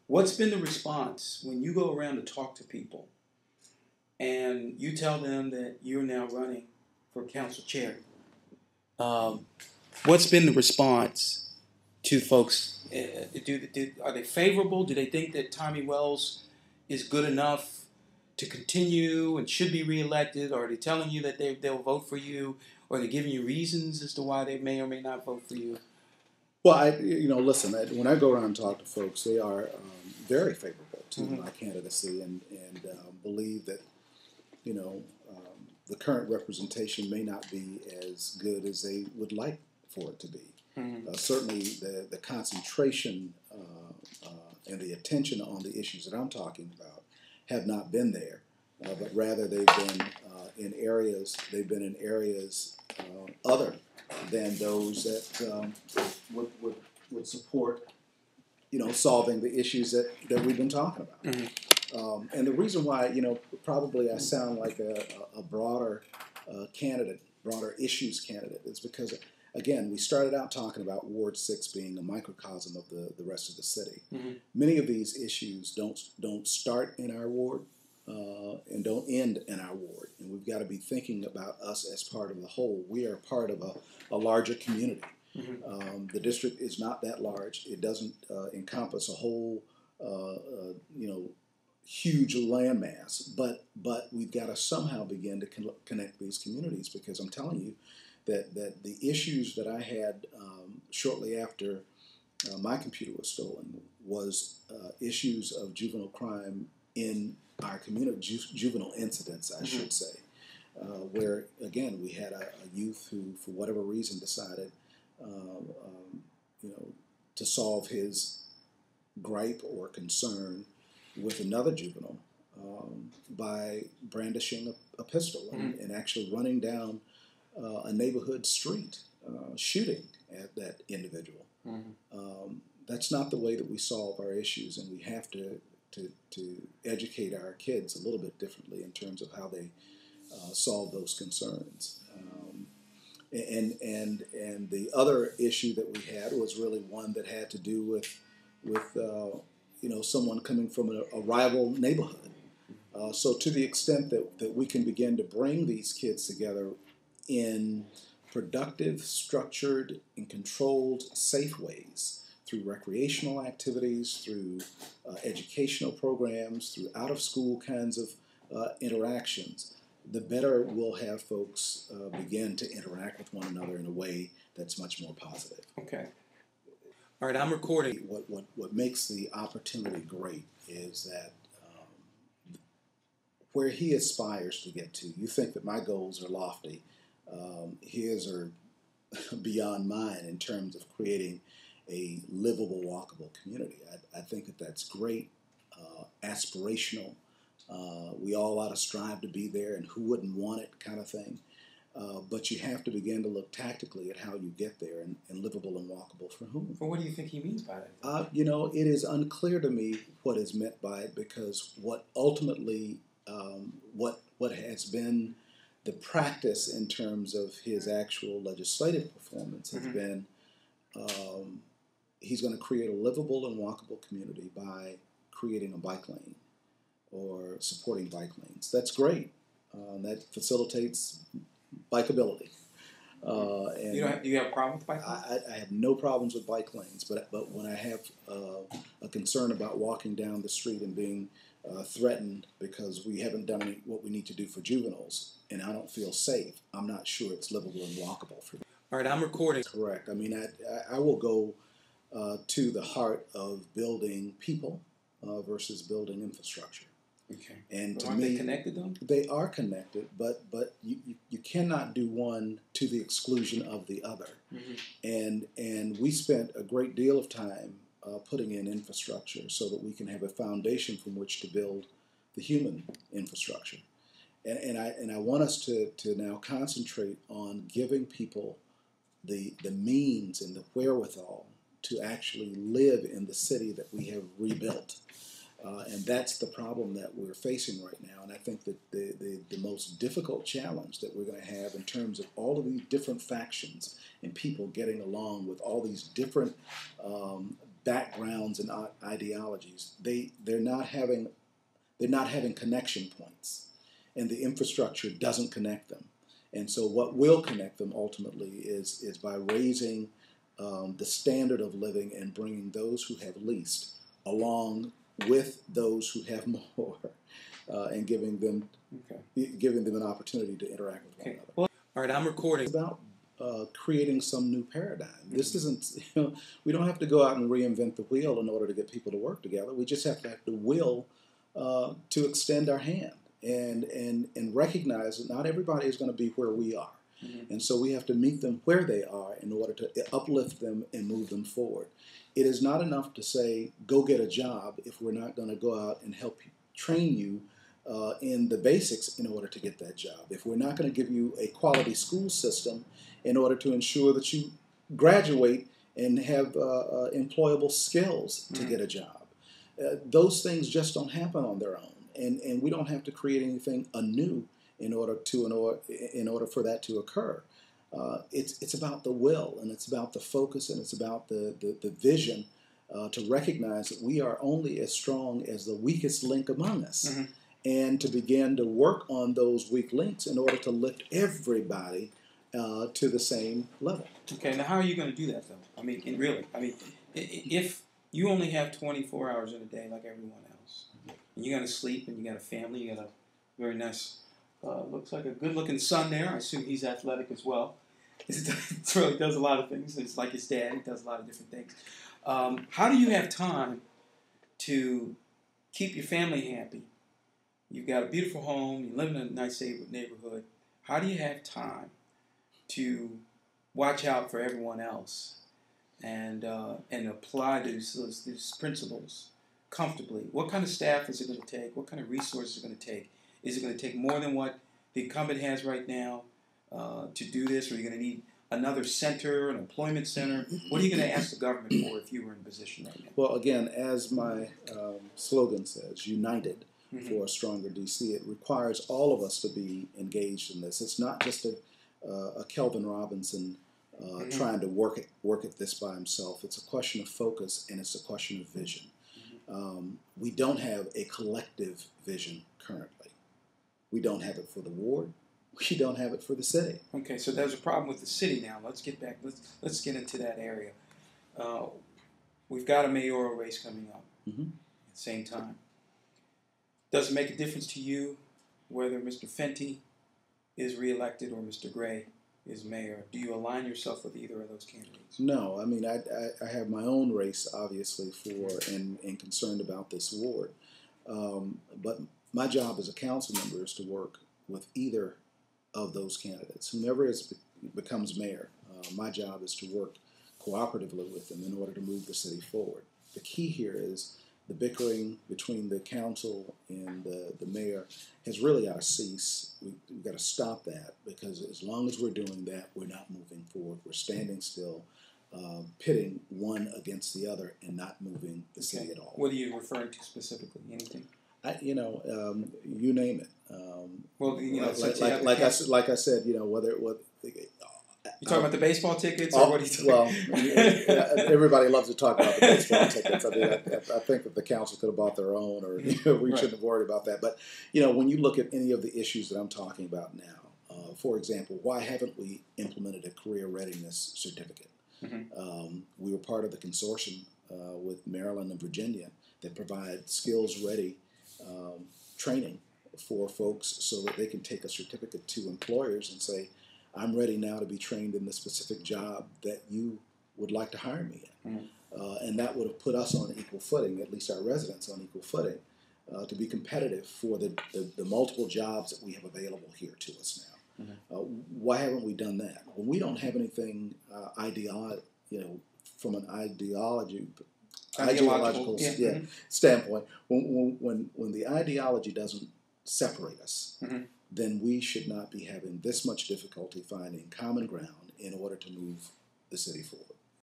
What's been the response when you go around to talk to people and you tell them that you're now running for council chair? What's been the response to folks? Are they favorable? Do they think that Tommy Wells is good enough to continue and should be reelected? Or are they telling you that they'll vote for you? Or are they giving you reasons as to why they may or may not vote for you? Well, listen, when I go around and talk to folks, they are very favorable to my candidacy and believe that, the current representation may not be as good as they would like for it to be. Certainly the concentration and the attention on the issues that I'm talking about have not been there, but rather they've been in areas other than those that would support, solving the issues that we've been talking about. And the reason why, probably I sound like a broader candidate, broader issues candidate, is because, again, we started out talking about Ward 6 being a microcosm of the rest of the city. Many of these issues don't start in our ward and don't end in our ward. And we've got to be thinking about us as part of the whole. We are part of a larger community. The district is not that large. It doesn't encompass a whole, huge landmass. But we've got to somehow begin to connect these communities, because I'm telling you that the issues that I had shortly after my computer was stolen was issues of juvenile crime in our community, juvenile incidents, I should say, where, again, we had a youth who, for whatever reason, decided to solve his gripe or concern with another juvenile by brandishing a pistol and actually running down a neighborhood street, shooting at that individual. That's not the way that we solve our issues, and we have to educate our kids a little bit differently in terms of how they solve those concerns. And the other issue that we had was really one that had to do with someone coming from a rival neighborhood. So to the extent that we can begin to bring these kids together in productive, structured, and controlled, safe ways, through recreational activities, through educational programs, through out-of-school kinds of interactions, the better we'll have folks begin to interact with one another in a way that's much more positive. Okay. All right, I'm recording. What makes the opportunity great is that where he aspires to get to, you think that my goals are lofty. His are beyond mine in terms of creating a livable, walkable community. I think that that's great, aspirational. We all ought to strive to be there, and who wouldn't want it, kind of thing. But you have to begin to look tactically at how you get there, and livable and walkable for whom. Well, what do you think he means by that? It is unclear to me what is meant by it, because what ultimately, what has been the practice in terms of his actual legislative performance has been, he's going to create a livable and walkable community by creating a bike lane or supporting bike lanes. That's great. That facilitates bikeability. And do you have a problem with bike lanes? I have no problems with bike lanes, but when I have a concern about walking down the street and being threatened because we haven't done what we need to do for juveniles, and I don't feel safe, I'm not sure it's livable and walkable for me. All right, I'm recording. Correct. I mean, I will go to the heart of building people versus building infrastructure. Okay. And to aren't me, they connected though? They are connected, but you cannot do one to the exclusion of the other. And we spent a great deal of time putting in infrastructure so that we can have a foundation from which to build the human infrastructure. And I want us to now concentrate on giving people the means and the wherewithal to actually live in the city that we have rebuilt. And that's the problem that we're facing right now. And I think that the most difficult challenge that we're going to have in terms of all of these different factions and people getting along with all these different backgrounds and ideologies, they're not having connection points, and the infrastructure doesn't connect them. And so what will connect them ultimately is by raising the standard of living and bringing those who have least along with those who have more, and giving them an opportunity to interact with one another. Well, all right, I'm recording. It's about creating some new paradigm. This isn't, we don't have to go out and reinvent the wheel in order to get people to work together. We just have the will to extend our hand and recognize that not everybody is going to be where we are. And so we have to meet them where they are in order to uplift them and move them forward. It is not enough to say, go get a job, if we're not going to go out and help train you in the basics in order to get that job. If we're not going to give you a quality school system in order to ensure that you graduate and have employable skills to get a job. Those things just don't happen on their own. And we don't have to create anything anew in order for that to occur. It's about the will, and it's about the focus, and it's about the vision to recognize that we are only as strong as the weakest link among us, and to begin to work on those weak links in order to lift everybody to the same level. Okay, now how are you going to do that, though? I mean, if you only have 24 hours in a day like everyone else, and you got to sleep, and you got a family, you got a very nice, looks like a good-looking son there. I assume he's athletic as well. It really does a lot of things. It's like his dad. He does a lot of different things. How do you have time to keep your family happy? You've got a beautiful home. You live in a nice neighborhood. How do you have time to watch out for everyone else and apply these principles comfortably? What kind of staff is it going to take? What kind of resources is it going to take? Is it going to take more than what the incumbent has right now to do this? Or are you going to need another center, an employment center? What are you going to ask the government for if you were in a position right now? Well, again, as my slogan says, united for a stronger D.C., it requires all of us to be engaged in this. It's not just a Kelvin Robinson trying to work at this by himself. It's a question of focus, and it's a question of vision. We don't have a collective vision currently. We don't have it for the ward. We don't have it for the city. Okay, so there's a problem with the city now. Let's get back. Let's get into that area. We've got a mayoral race coming up at the same time. Does it make a difference to you whether Mr. Fenty is reelected or Mr. Gray is mayor? Do you align yourself with either of those candidates? No, I mean, I have my own race, obviously, and concerned about this ward. But my job as a council member is to work with either of those candidates. Whomever becomes mayor, my job is to work cooperatively with them in order to move the city forward. The key here is the bickering between the council and the mayor has really got to cease. We've got to stop that, because as long as we're doing that, we're not moving forward. We're standing still, pitting one against the other and not moving the city at all. What are you referring to specifically? Anything? You name it. Well, like I said, whether you talking about the baseball tickets, or what are you talking about? Well, everybody loves to talk about the baseball tickets. I mean, I think that the council could have bought their own, or we shouldn't have worried about that. But when you look at any of the issues that I'm talking about now, for example, why haven't we implemented a career readiness certificate? We were part of the consortium with Maryland and Virginia that provide skills-ready training for folks so that they can take a certificate to employers and say, I'm ready now to be trained in the specific job that you would like to hire me in. And that would have put us on equal footing, at least our residents on equal footing, to be competitive for the multiple jobs that we have available here to us now. Why haven't we done that? Well, we don't have anything from an ideological standpoint. When the ideology doesn't separate us, then we should not be having this much difficulty finding common ground in order to move the city forward.